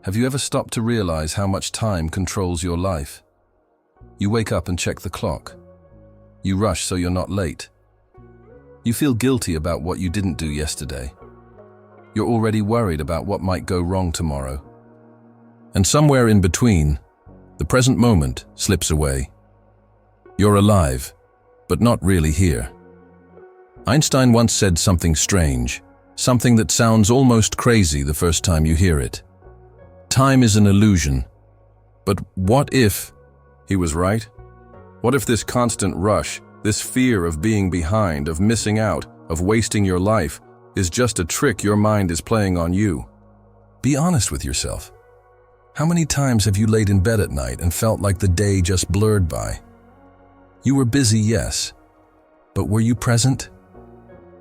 Have you ever stopped to realize how much time controls your life? You wake up and check the clock. You rush so you're not late. You feel guilty about what you didn't do yesterday. You're already worried about what might go wrong tomorrow. And somewhere in between, the present moment slips away. You're alive, but not really here. Einstein once said something strange, something that sounds almost crazy the first time you hear it. Time is an illusion. But what if he was right? What if this constant rush, this fear of being behind, of missing out, of wasting your life, is just a trick your mind is playing on you? Be honest with yourself. How many times have you laid in bed at night and felt like the day just blurred by? You were busy, yes, but were you present?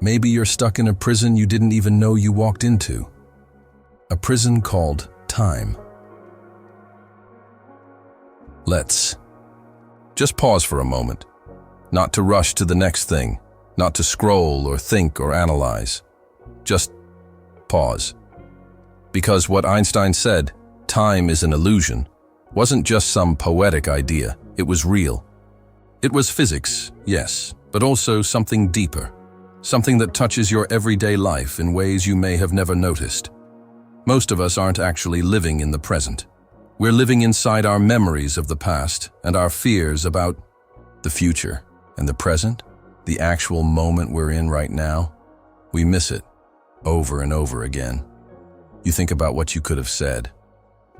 Maybe you're stuck in a prison you didn't even know you walked into. A prison called time. Let's just pause for a moment. Not to rush to the next thing, not to scroll or think or analyze. Just pause. Because what Einstein said, time is an illusion, wasn't just some poetic idea, it was real. It was physics, yes, but also something deeper, something that touches your everyday life in ways you may have never noticed. Most of us aren't actually living in the present. We're living inside our memories of the past and our fears about the future. And the present, the actual moment we're in right now, we miss it over and over again. You think about what you could have said.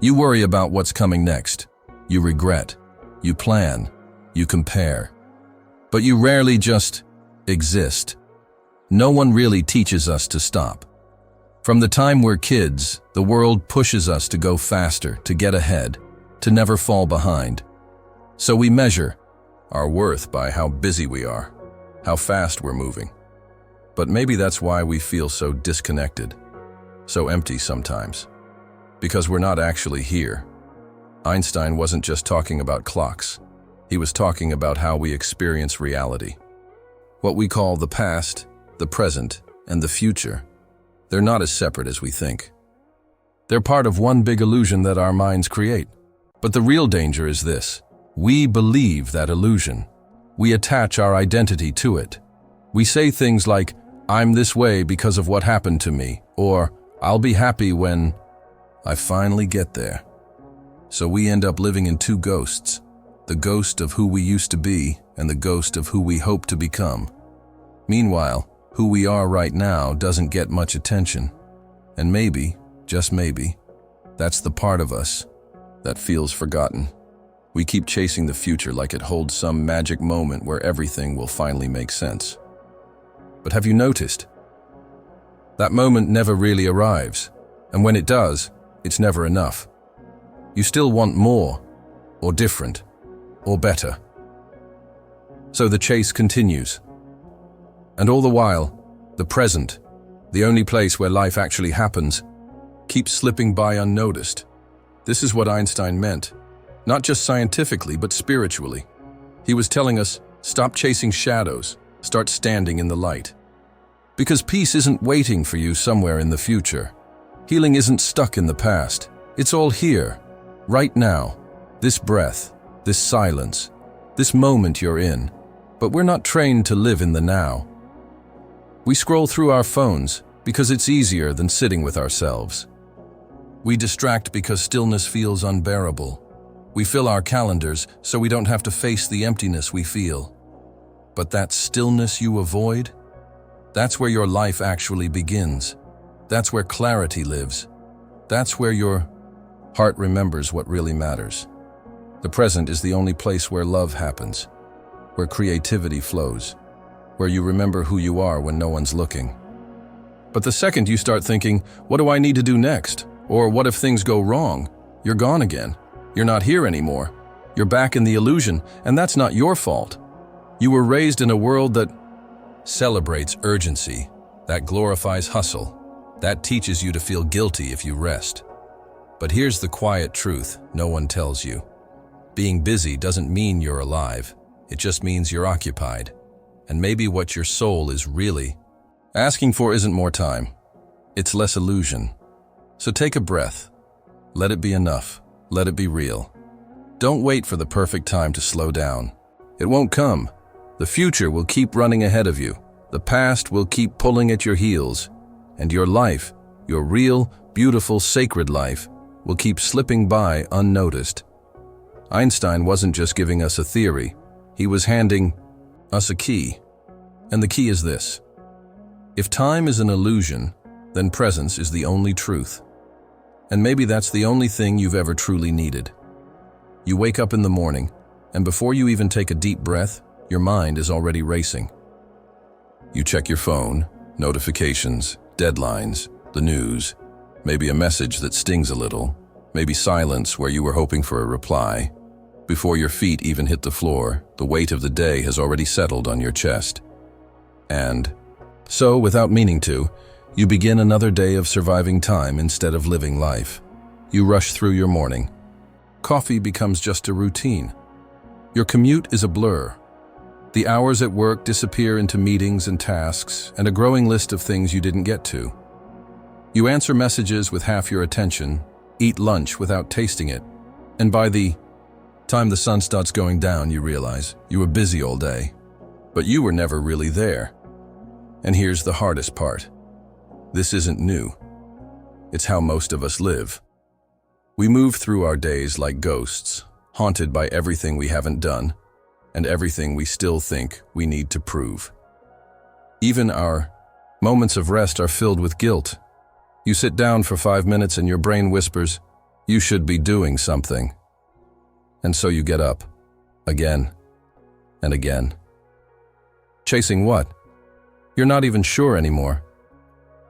You worry about what's coming next. You regret. You plan. You compare. But you rarely just exist. No one really teaches us to stop. From the time we're kids, the world pushes us to go faster, to get ahead, to never fall behind. So we measure our worth by how busy we are, how fast we're moving. But maybe that's why we feel so disconnected, so empty sometimes. Because we're not actually here. Einstein wasn't just talking about clocks. He was talking about how we experience reality. What we call the past, the present, and the future, they're not as separate as we think. They're part of one big illusion that our minds create. But the real danger is this. We believe that illusion. We attach our identity to it. We say things like, I'm this way because of what happened to me, or I'll be happy when I finally get there. So we end up living in two ghosts, the ghost of who we used to be and the ghost of who we hope to become. Meanwhile, who we are right now doesn't get much attention. And maybe, just maybe, that's the part of us that feels forgotten. We keep chasing the future like it holds some magic moment where everything will finally make sense. But have you noticed? That moment never really arrives, and when it does, it's never enough. You still want more, or different, or better. So the chase continues. And all the while, the present, the only place where life actually happens, keeps slipping by unnoticed. This is what Einstein meant. Not just scientifically, but spiritually. He was telling us, stop chasing shadows, start standing in the light. Because peace isn't waiting for you somewhere in the future. Healing isn't stuck in the past. It's all here, right now. This breath, this silence, this moment you're in. But we're not trained to live in the now. We scroll through our phones because it's easier than sitting with ourselves. We distract because stillness feels unbearable. We fill our calendars so we don't have to face the emptiness we feel. But that stillness you avoid, that's where your life actually begins. That's where clarity lives. That's where your heart remembers what really matters. The present is the only place where love happens, where creativity flows, where you remember who you are when no one's looking. But the second you start thinking, what do I need to do next? Or what if things go wrong? You're gone again. You're not here anymore. You're back in the illusion, and that's not your fault. You were raised in a world that celebrates urgency, that glorifies hustle, that teaches you to feel guilty if you rest. But here's the quiet truth no one tells you. Being busy doesn't mean you're alive. It just means you're occupied. And maybe what your soul is really asking for isn't more time. It's less illusion. So take a breath. Let it be enough. Let it be real. Don't wait for the perfect time to slow down. It won't come. The future will keep running ahead of you. The past will keep pulling at your heels. And your life, your real, beautiful, sacred life, will keep slipping by unnoticed. Einstein wasn't just giving us a theory. He was handing us a key. And the key is this: if time is an illusion, then presence is the only truth. And maybe that's the only thing you've ever truly needed. You wake up in the morning, and before you even take a deep breath, your mind is already racing. You check your phone, notifications, deadlines, the news, maybe a message that stings a little, maybe silence where you were hoping for a reply. Before your feet even hit the floor, the weight of the day has already settled on your chest. And so, without meaning to, you begin another day of surviving time instead of living life. You rush through your morning. Coffee becomes just a routine. Your commute is a blur. The hours at work disappear into meetings and tasks and a growing list of things you didn't get to. You answer messages with half your attention, eat lunch without tasting it, and by the time the sun starts going down, you realize you were busy all day, but you were never really there. And here's the hardest part. This isn't new. It's how most of us live. We move through our days like ghosts, haunted by everything we haven't done and everything we still think we need to prove. Even our moments of rest are filled with guilt. You sit down for 5 minutes and your brain whispers, "You should be doing something." And so you get up, again and again. Chasing what? You're not even sure anymore.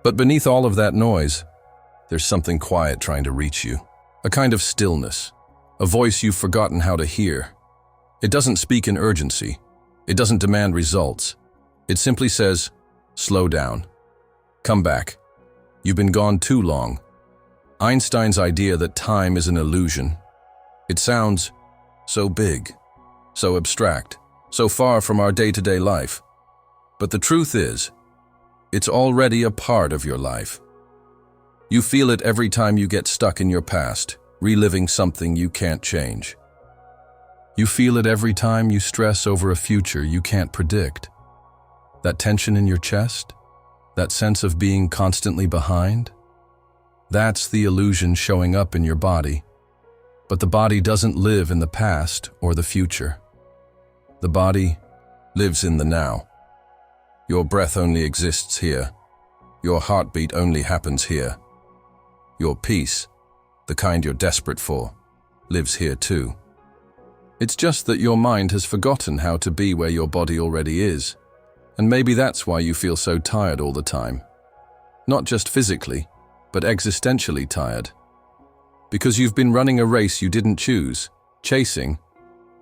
But beneath all of that noise, there's something quiet trying to reach you. A kind of stillness, a voice you've forgotten how to hear. It doesn't speak in urgency. It doesn't demand results. It simply says, slow down. Come back. You've been gone too long. Einstein's idea that time is an illusion. It sounds so big, so abstract, so far from our day-to-day life. But the truth is, it's already a part of your life. You feel it every time you get stuck in your past, reliving something you can't change. You feel it every time you stress over a future you can't predict. That tension in your chest, that sense of being constantly behind, that's the illusion showing up in your body. But the body doesn't live in the past or the future. The body lives in the now. Your breath only exists here. Your heartbeat only happens here. Your peace, the kind you're desperate for, lives here too. It's just that your mind has forgotten how to be where your body already is. And maybe that's why you feel so tired all the time. Not just physically, but existentially tired. Because you've been running a race you didn't choose, chasing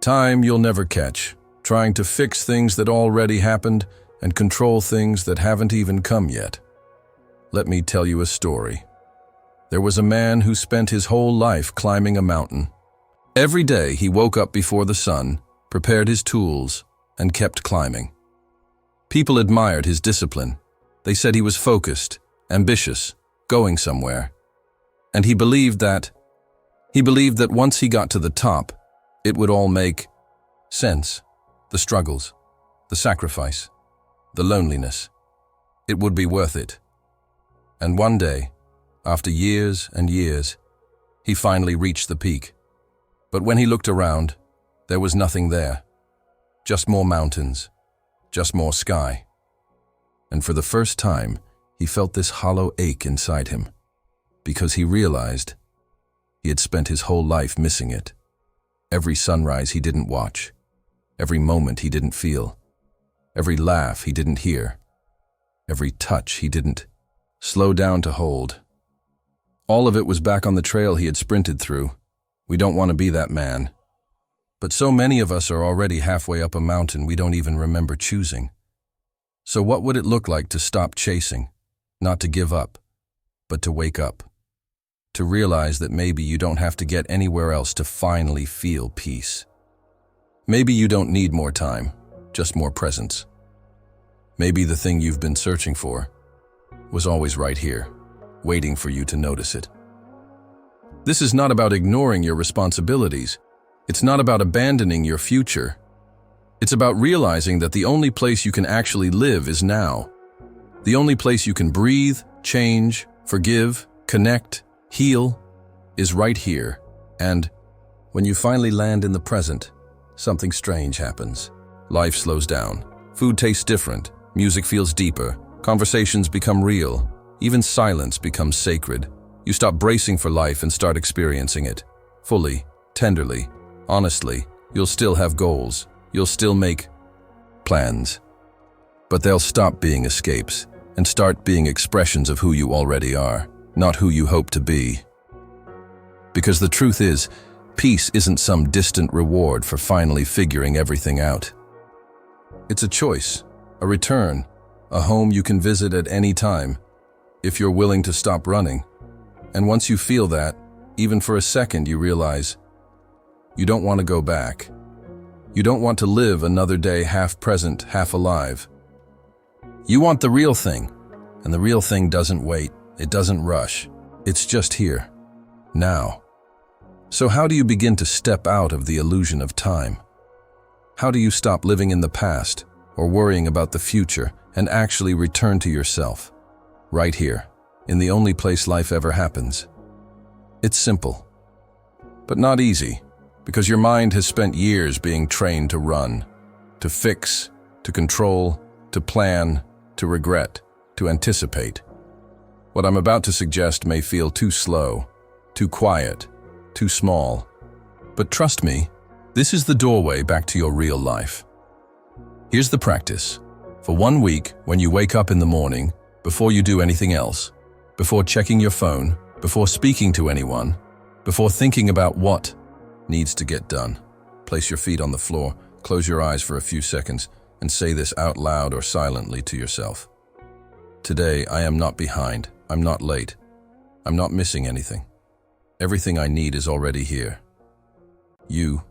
time you'll never catch, trying to fix things that already happened and control things that haven't even come yet. Let me tell you a story. There was a man who spent his whole life climbing a mountain. Every day he woke up before the sun, prepared his tools, and kept climbing. People admired his discipline. They said he was focused, ambitious, going somewhere. And he believed that once he got to the top, it would all make sense. The struggles, the sacrifice, the loneliness. It would be worth it. And one day, after years and years, he finally reached the peak. But when he looked around, there was nothing there. Just more mountains, just more sky. And for the first time, he felt this hollow ache inside him, because he realized he had spent his whole life missing it. Every sunrise he didn't watch, every moment he didn't feel, every laugh he didn't hear, every touch he didn't slow down to hold. All of it was back on the trail he had sprinted through. We don't want to be that man. But so many of us are already halfway up a mountain we don't even remember choosing. So what would it look like to stop chasing, not to give up, but to wake up? To realize that maybe you don't have to get anywhere else to finally feel peace. Maybe you don't need more time, just more presence. Maybe the thing you've been searching for was always right here, waiting for you to notice it. This is not about ignoring your responsibilities. It's not about abandoning your future. It's about realizing that the only place you can actually live is now. The only place you can breathe, change, forgive, connect, heal, is right here. And when you finally land in the present, something strange happens. Life slows down. Food tastes different. Music feels deeper. Conversations become real. Even silence becomes sacred. You stop bracing for life and start experiencing it. Fully, tenderly, honestly. You'll still have goals. You'll still make plans. But they'll stop being escapes and start being expressions of who you already are, not who you hope to be. Because the truth is, peace isn't some distant reward for finally figuring everything out. It's a choice, a return, a home you can visit at any time, if you're willing to stop running. And once you feel that, even for a second, you realize you don't want to go back. You don't want to live another day half present, half alive. You want the real thing, and the real thing doesn't wait, it doesn't rush. It's just here, now. So how do you begin to step out of the illusion of time? How do you stop living in the past or worrying about the future and actually return to yourself? Right here, in the only place life ever happens. It's simple, but not easy, because your mind has spent years being trained to run, to fix, to control, to plan, to regret, to anticipate. What I'm about to suggest may feel too slow, too quiet, too small. But trust me, this is the doorway back to your real life. Here's the practice. For 1 week, when you wake up in the morning, before you do anything else, before checking your phone, before speaking to anyone, before thinking about what needs to get done, place your feet on the floor, close your eyes for a few seconds, and say this out loud or silently to yourself. Today, I am not behind. I'm not late. I'm not missing anything. Everything I need is already here. You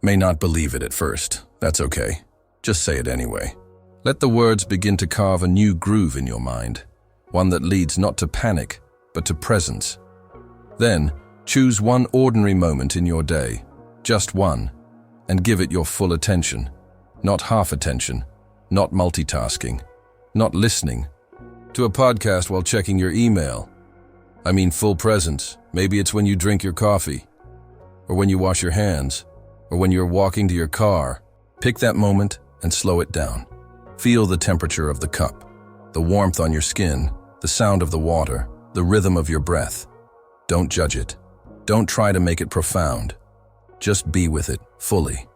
may not believe it at first. That's okay. Just say it anyway. Let the words begin to carve a new groove in your mind, one that leads not to panic, but to presence. Then, choose one ordinary moment in your day, just one, and give it your full attention. Not half attention, not multitasking, not listening to a podcast while checking your email. I mean full presence. Maybe it's when you drink your coffee, or when you wash your hands, or when you're walking to your car. Pick that moment and slow it down. Feel the temperature of the cup, the warmth on your skin, the sound of the water, the rhythm of your breath. Don't judge it. Don't try to make it profound. Just be with it fully,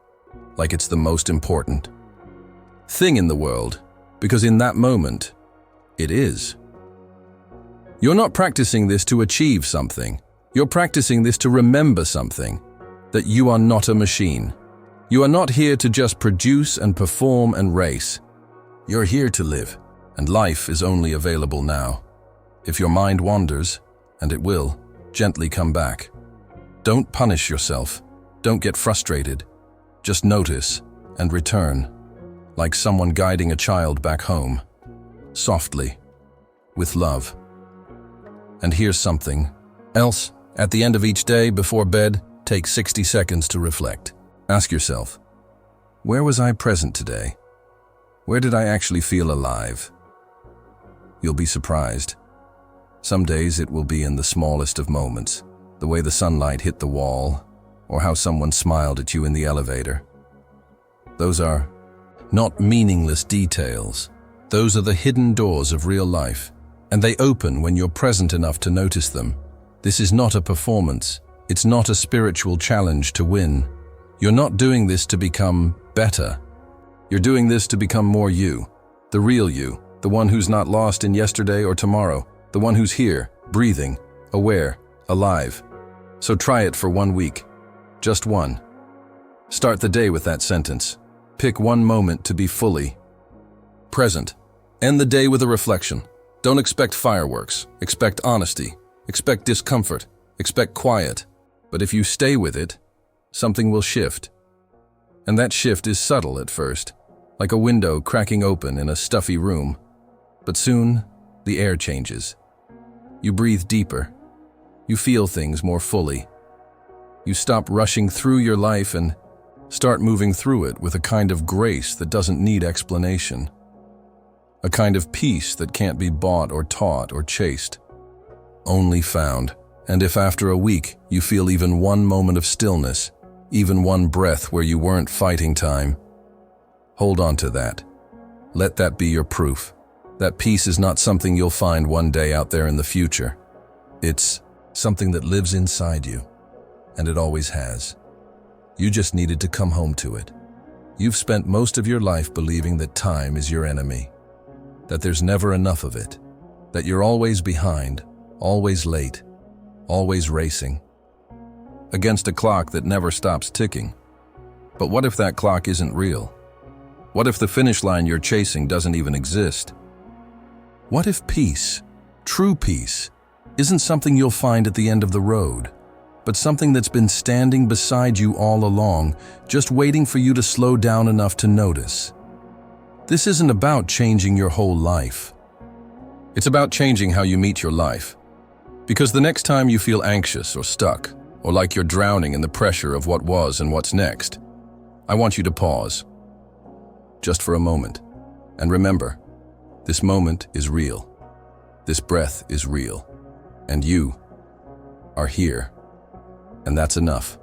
like it's the most important thing in the world, because in that moment, it is. You're not practicing this to achieve something. You're practicing this to remember something, that you are not a machine. You are not here to just produce and perform and race. You're here to live, and life is only available now. If your mind wanders, and it will, gently come back. Don't punish yourself. Don't get frustrated. Just notice and return, like someone guiding a child back home, softly, with love. And here's something else. At the end of each day, before bed, take 60 seconds to reflect. Ask yourself, where was I present today? Where did I actually feel alive? You'll be surprised. Some days it will be in the smallest of moments, the way the sunlight hit the wall, or how someone smiled at you in the elevator. Those are not meaningless details. Those are the hidden doors of real life, and they open when you're present enough to notice them. This is not a performance. It's not a spiritual challenge to win. You're not doing this to become better. You're doing this to become more you, the real you, the one who's not lost in yesterday or tomorrow, the one who's here, breathing, aware, alive. So try it for 1 week. Just one. Start the day with that sentence. Pick one moment to be fully present. End the day with a reflection. Don't expect fireworks. Expect honesty. Expect discomfort. Expect quiet. But if you stay with it, something will shift. And that shift is subtle at first, like a window cracking open in a stuffy room. But soon, the air changes. You breathe deeper. You feel things more fully. You stop rushing through your life and start moving through it with a kind of grace that doesn't need explanation. A kind of peace that can't be bought or taught or chased. Only found. And if after a week you feel even one moment of stillness, even one breath where you weren't fighting time, hold on to that. Let that be your proof. That peace is not something you'll find one day out there in the future. It's something that lives inside you, and it always has. You just needed to come home to it. You've spent most of your life believing that time is your enemy, that there's never enough of it, that you're always behind, always late, always racing, against a clock that never stops ticking. But what if that clock isn't real? What if the finish line you're chasing doesn't even exist? What if peace, true peace, isn't something you'll find at the end of the road, but something that's been standing beside you all along, just waiting for you to slow down enough to notice? This isn't about changing your whole life. It's about changing how you meet your life. Because the next time you feel anxious or stuck, or like you're drowning in the pressure of what was and what's next, I want you to pause. Just for a moment. And remember, this moment is real. This breath is real. And you are here. And that's enough.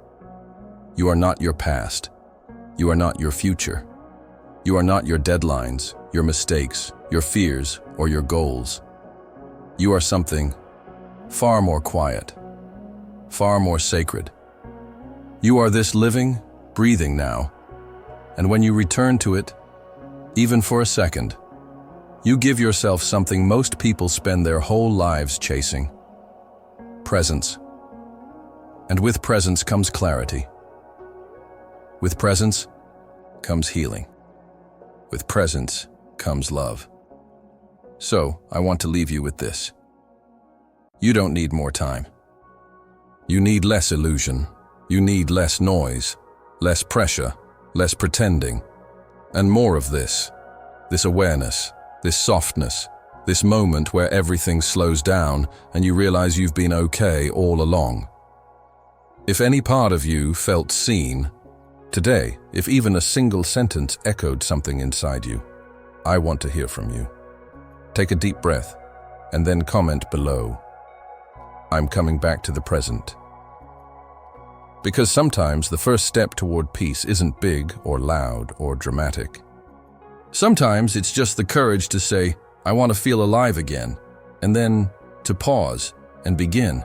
You are not your past. You are not your future. You are not your deadlines, your mistakes, your fears, or your goals. You are something far more quiet, far more sacred. You are this living, breathing now. And when you return to it, even for a second, you give yourself something most people spend their whole lives chasing: presence. And with presence comes clarity. With presence comes healing. With presence comes love. So, I want to leave you with this. You don't need more time. You need less illusion. You need less noise, less pressure, less pretending, and more of this awareness, this softness, this moment where everything slows down and you realize you've been okay all along. If any part of you felt seen today, if even a single sentence echoed something inside you, I want to hear from you. Take a deep breath and then comment below. I'm coming back to the present. Because sometimes the first step toward peace isn't big or loud or dramatic. Sometimes it's just the courage to say, I want to feel alive again, and then to pause and begin.